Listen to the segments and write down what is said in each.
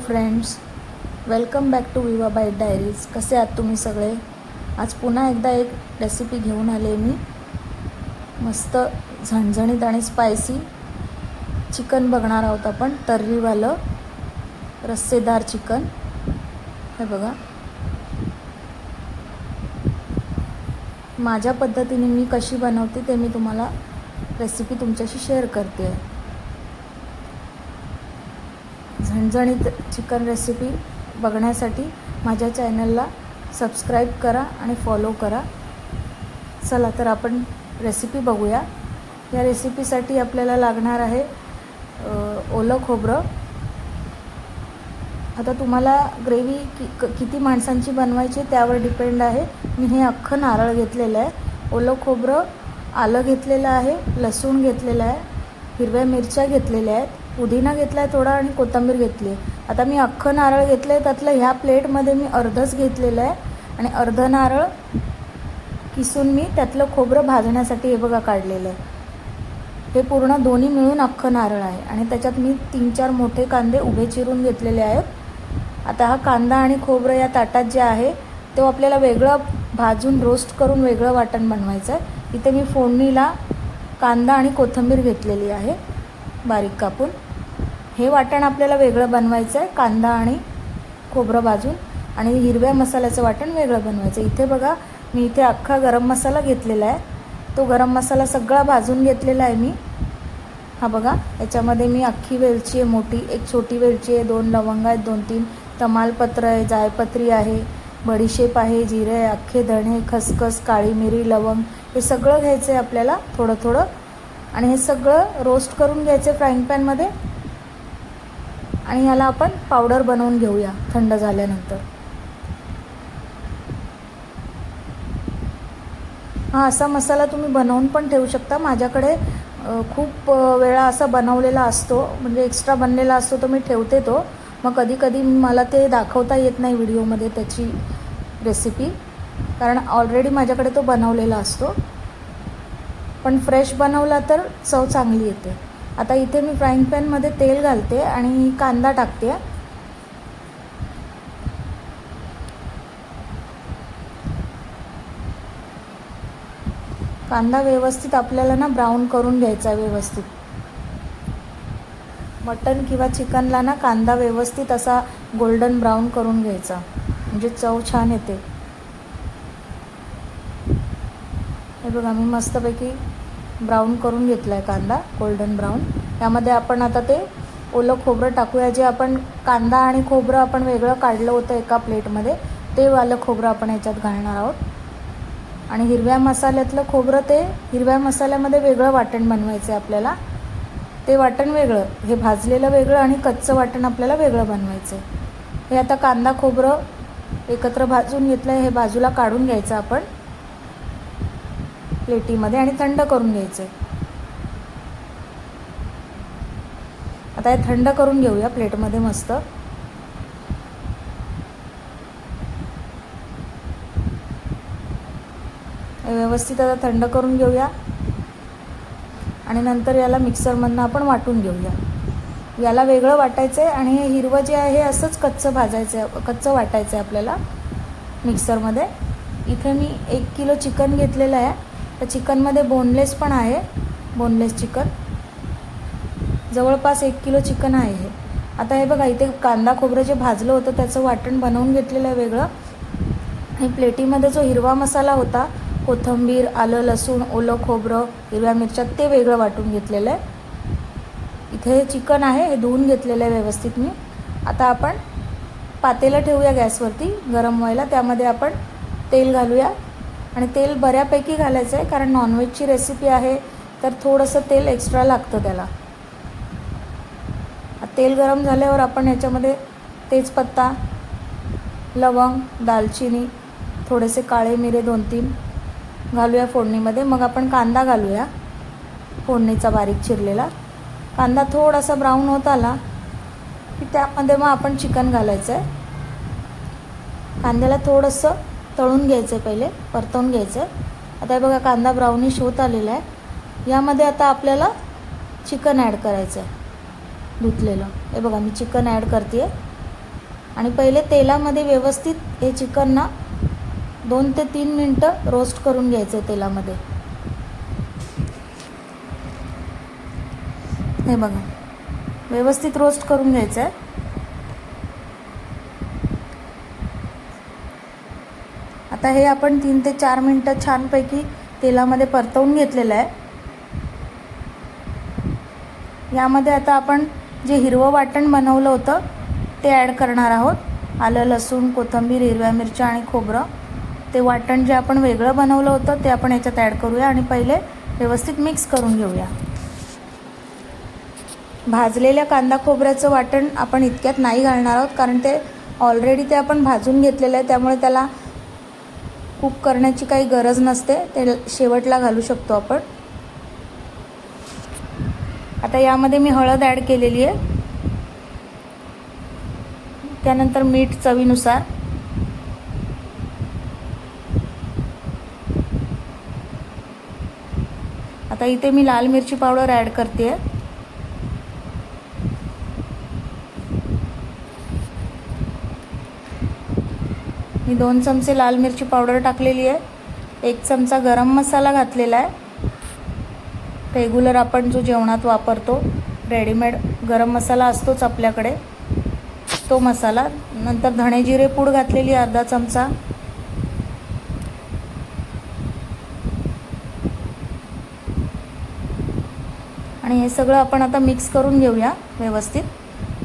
Friends, welcome back to विवा bite diaries. कसे आहात तुम्ही सगळे? आज पुन्हा एकदा एक रेसिपी घेऊन आले मी. मस्त झणझणीत आणि स्पायसी चिकन बघणार आहोत आपण. तर्रीवालं रस्सेदार चिकन. हे बघा, माझ्या पद्धतीने मी कशी बनवते ते मी तुम्हाला रेसिपी तुमच्याशी शेअर करते आहे. झणझणीत चिकन रेसिपी बघण्यासाठी माझ्या चॅनलला सबस्क्राईब करा आणि फॉलो करा. चला तर आपण रेसिपी बघूया. या रेसिपीसाठी आपल्याला लागणार आहे ओलं खोबरं. आता तुम्हाला ग्रेव्ही किती माणसांची बनवायची त्यावर डिपेंड आहे. मी हे अख्खं नारळ घेतलेलं आहे, ओलं खोबरं, आलं घेतलेलं आहे, लसूण घेतलेलं आहे, हिरव्या मिरच्या घेतलेल्या आहेत, पुदिना घेतला आहे थोडा आणि कोथिंबीर घेतली आहे. आता मी अख्खं नारळ घेतलं आहे, त्यातलं ह्या प्लेटमध्ये मी अर्धच घेतलेलं आहे आणि अर्ध नारळ किसून मी त्यातलं खोबरं भाजण्यासाठी हे बघा काढलेलं आहे. हे पूर्ण दोन्ही मिळून अख्खं नारळ आहे आणि त्याच्यात मी 3-4 मोठे कांदे उभे चिरून घेतलेले आहेत. आता हा कांदा आणि खोबरं या ताटात जे आहे तो आपल्याला वेगळं भाजून रोस्ट करून वेगळं वाटण बनवायचं आहे. इथे मी फोडणीला कांदा आणि कोथिंबीर घेतलेली आहे बारीक कापून. हे वाटण आपल्याला वेगळं बनवायचं आहे, कांदा आणि खोबरं भाजून, आणि हिरव्या मसाल्याचं वाटण वेगळं बनवायचं. इथे बघा, मी इथे अख्खा गरम मसाला घेतलेला आहे. तो गरम मसाला सगळा भाजून घेतलेला आहे मी. हा बघा, याच्यामध्ये मी अख्खी वेलची आहे मोठी, एक छोटी वेलची आहे, 2 लवंग आहेत, 2-3 तमालपत्र आहे, जायपत्री आहे, बडीशेप आहे, जिरे आहे, अख्खे धणे, खसखस, काळी मिरी, लवंग, हे सगळं घ्यायचं आहे आपल्याला थोडं थोडं. आणि हे सगळं रोस्ट करून घ्यायचं आहे फ्राईंग पॅनमध्ये. आणि ह्याला आपण पावडर बनवून घेऊया थंड झाल्यानंतर. हा असा मसाला तुम्ही बनवून पण ठेवू शकता. माझ्याकडे खूप वेळा असा बनवलेला असतो, म्हणजे एक्स्ट्रा बनलेला असतो, तो मी ठेवते तो. मग कधी कधी मला ते दाखवता येत नाही व्हिडिओमध्ये त्याची रेसिपी, कारण ऑलरेडी माझ्याकडे तो बनवलेला असतो. पण फ्रेश बनवला तर चव चांगली येते. आता इथे मी फ्राईंग पॅनमध्ये तेल घालते आणि कांदा टाकते. कांदा व्यवस्थित आपल्याला ना ब्राऊन करून घ्यायचा आहे व्यवस्थित. मटन किंवा चिकनला ना कांदा व्यवस्थित असा गोल्डन ब्राऊन करून घ्यायचा, म्हणजे चव छान येते. हे बघा, मी मस्तपैकी ब्राऊन करून घेतला आहे कांदा, गोल्डन ब्राऊन. त्यामध्ये आपण आता ते ओलं खोबरं टाकूया. जे आपण कांदा आणि खोबरं आपण वेगळं काढलं होतं एका प्लेटमध्ये, ते वालं खोबरं आपण याच्यात घालणार आहोत. आणि हिरव्या मसाल्यातलं खोबरं, ते हिरव्या मसाल्यामध्ये वेगळं वाटण बनवायचं आहे आपल्याला. ते वाटण वेगळं, हे भाजलेलं वेगळं आणि कच्चं वाटण आपल्याला वेगळं बनवायचं आहे. हे आता कांदा खोबरं एकत्र भाजून घेतलं आहे, हे बाजूला काढून घ्यायचं आपण प्लेटीमध्ये आणि थंड करून घ्यायचं आहे. आता हे थंड करून घेऊया प्लेटमध्ये मस्त. व्यवस्थित आता थंड करून घेऊया आणि नंतर याला मिक्सरमधनं आपण वाटून घेऊया. याला वेगळं वाटायचं आहे आणि हे हिरवं जे आहे असंच कच्चं भाजायचं आहे, कच्चं वाटायचं आहे आपल्याला मिक्सरमध्ये. इथे मी 1 किलो चिकन घेतलेलं आहे. त्या चिकनमध्ये बोनलेस पण आहे, बोनलेस चिकन. जवळपास 1 किलो चिकन आहे हे. आता हे बघा, इथे कांदा खोबरं जे भाजलं होतं त्याचं वाटण बनवून घेतलेलं आहे वेगळं. आणि प्लेटीमध्ये जो हिरवा मसाला होता, कोथिंबीर, आलं, लसूण, ओलं खोबरं, हिरव्या मिरच्या, ते वेगळं वाटून घेतलेलं आहे. इथे हे चिकन आहे, हे धुवून घेतलेलं आहे व्यवस्थित मी. आता आपण पातेलं ठेवूया गॅसवरती गरम व्हायला. त्यामध्ये आपण तेल घालूया आणि तेल बऱ्यापैकी घालायचं आहे, कारण नॉनव्हेजची रेसिपी आहे तर थोडंसं तेल एक्स्ट्रा लागतं त्याला. तेल गरम झाल्यावर आपण याच्यामध्ये तेजपत्ता, लवंग, दालचिनी, थोडेसे काळे मिरे 2-3 घालूया फोडणीमध्ये. मग आपण कांदा घालूया फोडणीचा बारीक चिरलेला. कांदा थोडासा ब्राऊन होत आला की त्यामध्ये मग आपण चिकन घालायचं आहे. कांद्याला थोडंसं तळून घ्यायचं आहे, पहिले परतवून घ्यायचं आहे. आता हे बघा, कांदा ब्राउनिश होत आलेला आहे. यामध्ये आता आपल्याला चिकन ॲड करायचं आहे धुतलेलं. हे बघा, मी चिकन ॲड करते आहे. आणि पहिले तेलामध्ये व्यवस्थित हे चिकन ना 2 ते 3 मिनटं रोस्ट करून घ्यायचं आहे तेलामध्ये. हे बघा, व्यवस्थित रोस्ट करून घ्यायचं आहे. आता हे आपण 3 ते 4 मिनटं छानपैकी तेलामध्ये परतवून घेतलेलं आहे. यामध्ये आता आपण जे हिरवं वाटण बनवलं होतं ते ॲड करणार आहोत. आलं, लसूण, कोथिंबीर, हिरव्या मिरच्या आणि खोबरं. ते वाटण जे आपण वेगळं बनवलं होतं ते आपण याच्यात ॲड करूया आणि पहिले व्यवस्थित मिक्स करून घेऊया. भाजलेल्या कांदा खोबऱ्याचं वाटण आपण इतक्यात नाही घालणार आहोत, कारण ते ऑलरेडी ते आपण भाजून घेतलेलं आहे, त्यामुळे त्याला कुक करण्याची काही गरज नसते. ते शेवटला घालू शकतो आपण. आता यामध्ये मी हळद ॲड केलेली आहे. त्यानंतर मीठ चवीनुसार. आता इथे मी लाल मिरची पावडर ॲड करते आहे. मी 2 चमचे लाल मिरची पावडर टाकलेली आहे. 1 चमचा गरम मसाला घातलेला आहे. रेग्युलर आपण जो जेवणात वापरतो रेडीमेड गरम मसाला असतोच आपल्याकडे, तो मसाला. नंतर धणे जिरे पूड घातलेली अर्धा चमचा. आणि हे सगळं आपण आता मिक्स करून घेऊया व्यवस्थित.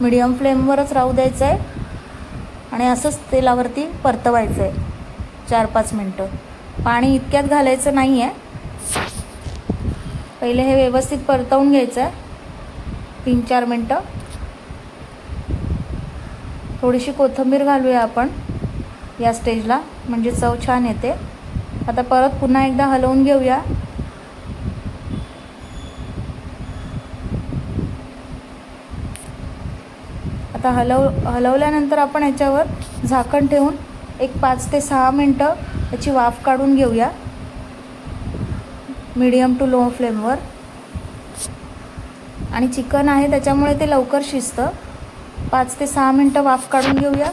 मीडियम फ्लेमवरच राहू द्यायचं आहे आणि असंच तेलावरती परतवायचं आहे 4-5 मिनटं. पाणी इतक्यात घालायचं नाही आहे. पहिले हे व्यवस्थित परतवून घ्यायचं आहे 3-4 मिनटं. थोडीशी कोथिंबीर घालूया आपण या स्टेजला, म्हणजे चव छान येते. आता परत पुन्हा एकदा हलवून घेऊया. आता हलवल्यानंतर आपण याच्यावर झाकण ठेवून एक 5 ते 6 मिनटं याची वाफ काढून घेऊया मीडियम टू लो फ्लेमवर. आणि चिकन आहे त्याच्यामुळे ते लवकर शिजतं. 5 ते 6 मिनटं वाफ काढून घेऊया.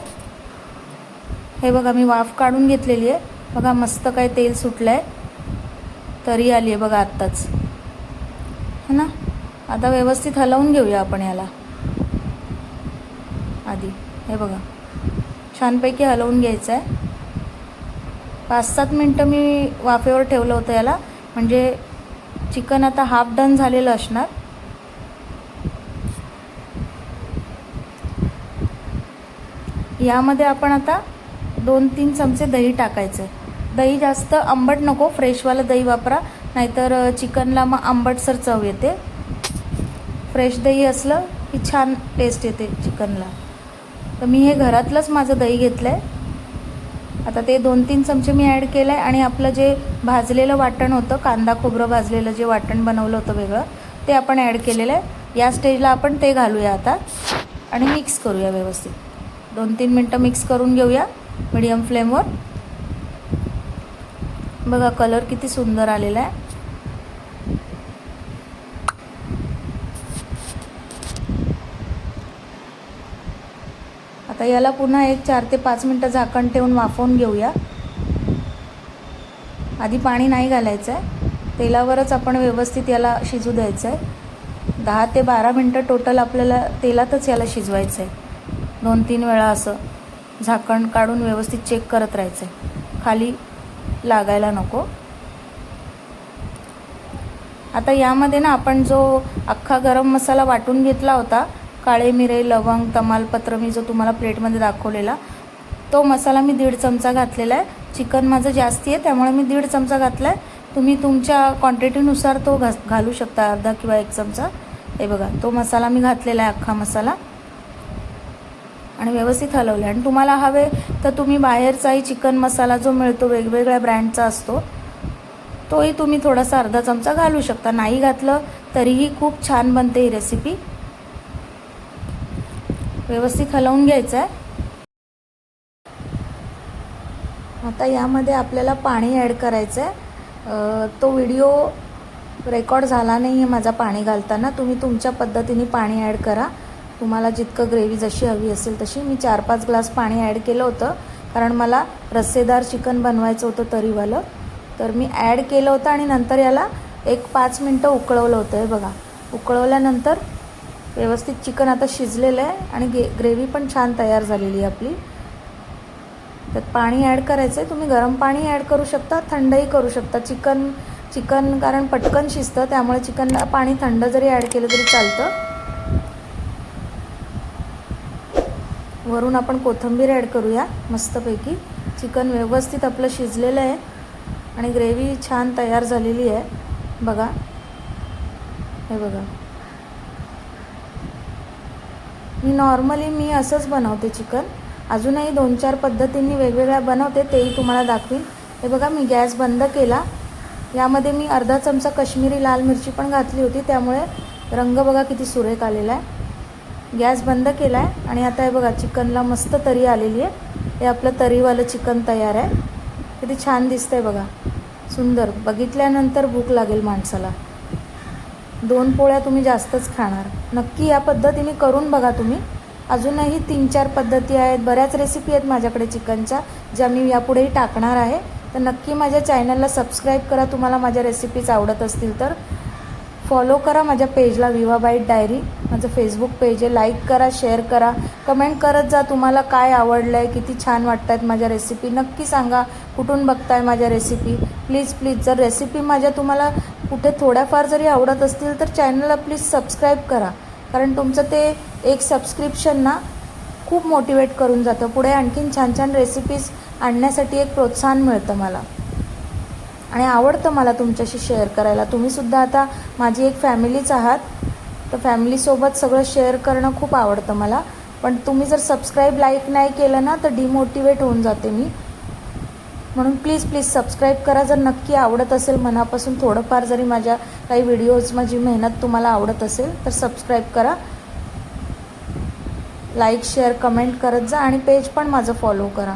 हे बघा, मी वाफ काढून घेतलेली आहे. बघा मस्त काय तेल सुटलं आहे, तरी आली आहे बघा आत्ताच, है ना. आता व्यवस्थित हलवून घेऊया आपण याला आधी. हे बघा, छानपैकी हलवून घ्यायचं आहे. 5-7 मिनटं मी वाफेवर ठेवलं होतं याला, म्हणजे चिकन आता हाफ डन झालेलं असणार. यामध्ये आपण आता 2-3 चमचे दही टाकायचं आहे. दही जास्त आंबट नको, फ्रेशवालं दही वापरा, नाहीतर चिकनला मग आंबटसर चव येते. फ्रेश दही असलं की छान टेस्ट येते चिकनला. तर मी हे घरातलंच माझं दही घेतलं आहे. आता ते 2-3 चमचे मी ॲड केलं आहे. आणि आपलं जे भाजलेलं वाटण होतं, कांदा खोबरं भाजलेलं जे वाटण बनवलं होतं वेगळं, ते आपण ॲड केलेलं आहे. या स्टेजला आपण ते घालूया आता आणि मिक्स करूया व्यवस्थित. 2-3 मिनटं मिक्स करून घेऊया मीडियम फ्लेमवर. बघा कलर किती सुंदर आलेला आहे. आता याला पुन्हा एक 4 ते 5 मिनटं झाकण ठेवून वाफवून घेऊया. आधी पाणी नाही घालायचं आहे, तेलावरच आपण व्यवस्थित याला शिजू द्यायचं आहे. 10 ते 12 मिनटं टोटल आपल्याला तेलातच याला शिजवायचं आहे. 2-3 वेळा असं झाकण काढून व्यवस्थित चेक करत राहायचं आहे, खाली लागायला नको. आता यामध्ये ना आपण जो अख्खा गरम मसाला वाटून घेतला होता, काळे मिरे, लवंग, तमालपत्र, मी जो तुम्हाला प्लेटमध्ये दाखवलेला, तो मसाला मी 1.5 चमचा घातलेला आहे. चिकन माझं जास्ती आहे त्यामुळे मी 1.5 चमचा घातला आहे. तुम्ही तुमच्या क्वांटिटीनुसार तो घालू शकता, अर्धा किंवा 1 चमचा. हे बघा, तो मसाला मी घातलेला आहे, अख्खा मसाला. आणि व्यवस्थित हलवलं. आणि तुम्हाला हवे तर तुम्ही बाहेरचाही चिकन मसाला जो मिळतो वेगवेगळ्या ब्रँडचा असतो, तोही तुम्ही थोडासा अर्धा चमचा घालू शकता. नाही घातलं तरीही खूप छान बनते ही रेसिपी. व्यवस्थित हलवून घ्यायचं आहे. आता यामध्ये आपल्याला पाणी ॲड करायचं आहे. तो व्हिडिओ रेकॉर्ड झाला नाही आहे माझा पाणी घालताना. तुम्ही तुमच्या पद्धतीने पाणी ॲड करा. तुम्हाला जितकं ग्रेव्ही जशी हवी असेल तशी. मी 4-5 ग्लास पाणी ॲड केलं होतं कारण मला रस्सेदार चिकन बनवायचं होतं तरीवालं. तर मी ॲड केलं होतं आणि नंतर याला 1-5 मिनटं उकळवलं होतं. हे बघा, उकळवल्यानंतर व्यवस्थित चिकन आता शिजलेलं आहे आणि ग्रेव्ही पण छान तयार झालेली आहे आपली. त्यात पाणी ॲड करायचं आहे. तुम्ही गरम पाणी ॲड करू शकता, थंडही करू शकता. चिकन कारण पटकन शिजतं, त्यामुळे चिकनला पाणी थंड जरी ॲड केलं तरी चालतं. वरून आपण कोथिंबीर ॲड करूया मस्तपैकी. चिकन व्यवस्थित आपलं शिजलेलं आहे आणि ग्रेव्ही छान तयार झालेली आहे. बघा, हे बघा, मी असंच बनवते चिकन. अजूनही 2-4 पद्धतींनी वेगवेगळ्या बनवते, तेही तुम्हाला दाखवीन. हे बघा, मी गॅस बंद केला. यामध्ये मी अर्धा चमचा कश्मीरी लाल मिरची पण घातली होती, त्यामुळे रंग बघा किती सुरेख आलेला आहे. गॅस बंद केला आहे आणि आता हे बघा, चिकनला मस्त तरी आलेली आहे. हे आपलं तरीवालं चिकन तयार आहे. किती छान दिसतंय बघा, सुंदर. बघितल्यानंतर भूक लागेल माणसाला. 2 पोळ्या तुम्ही जास्तच खाणार. नक्की या पद्धतीने करून बघा तुम्ही. अजूनही 3-4 पद्धती आहेत, बऱ्याच रेसिपी आहेत माझ्याकडे चिकनच्या, ज्या मी यापुढेही टाकणार आहे. तर नक्की माझ्या चॅनलला सबस्क्राईब करा तुम्हाला माझ्या रेसिपीज आवडत असतील तर. फॉलो करा माझ्या पेजला विवा बाईट डायरी, माझं फेसबुक पेज आहे. लाईक करा, शेअर करा, कमेंट करत जा तुम्हाला काय आवडलं आहे, किती छान वाटत आहेत माझ्या रेसिपी. नक्की सांगा कुठून बघताय माझ्या रेसिपी. प्लीज जर रेसिपी माझ्या तुम्हाला कुठे थोड्याफार जरी आवडत असतील तर चॅनलला प्लीज सबस्क्राईब करा, कारण तुमचं ते एक सबस्क्रिप्शन ना खूप मोटिवेट करून जातं. पुढे आणखीन छान छान रेसिपीज आणण्यासाठी एक प्रोत्साहन मिळतं मला आणि आवडतं मला तुमच्याशी शेअर करायला. तुम्हीसुद्धा आता माझी एक फॅमिलीच आहात, तर फॅमिलीसोबत सगळं शेअर करणं खूप आवडतं मला. पण तुम्ही जर सबस्क्राईब लाईक नाही केलं ना तर डिमोटिवेट होऊन जाते मी. म्हणून प्लीज सबस्क्राईब करा. जर नक्की आवडत असेल मनापासून, थोडंफार जरी माझ्या काही व्हिडिओज, माझी मेहनत तुम्हाला आवडत असेल तर सबस्क्राईब करा. लाईक, शेअर, कमेंट करत जा आणि पेज पण माझं फॉलो करा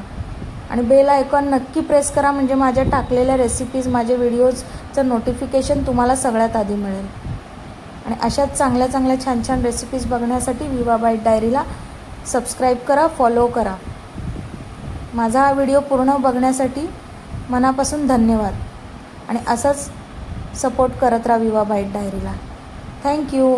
आणि बेल आयकॉन नक्की प्रेस करा, म्हणजे माझ्या टाकलेल्या रेसिपीज, माझे व्हिडिओजचं नोटिफिकेशन तुम्हाला सगळ्यात आधी मिळेल. आणि अशाच चांगल्या छान रेसिपीज बघण्यासाठी विवा बाईट डायरीला सबस्क्राईब करा, फॉलो करा. माझा हा व्हिडिओ पूर्ण बघण्यासाठी मनापासून धन्यवाद आणि असंच सपोर्ट करत राहा विवा बाईट डायरीला. थँक्यू.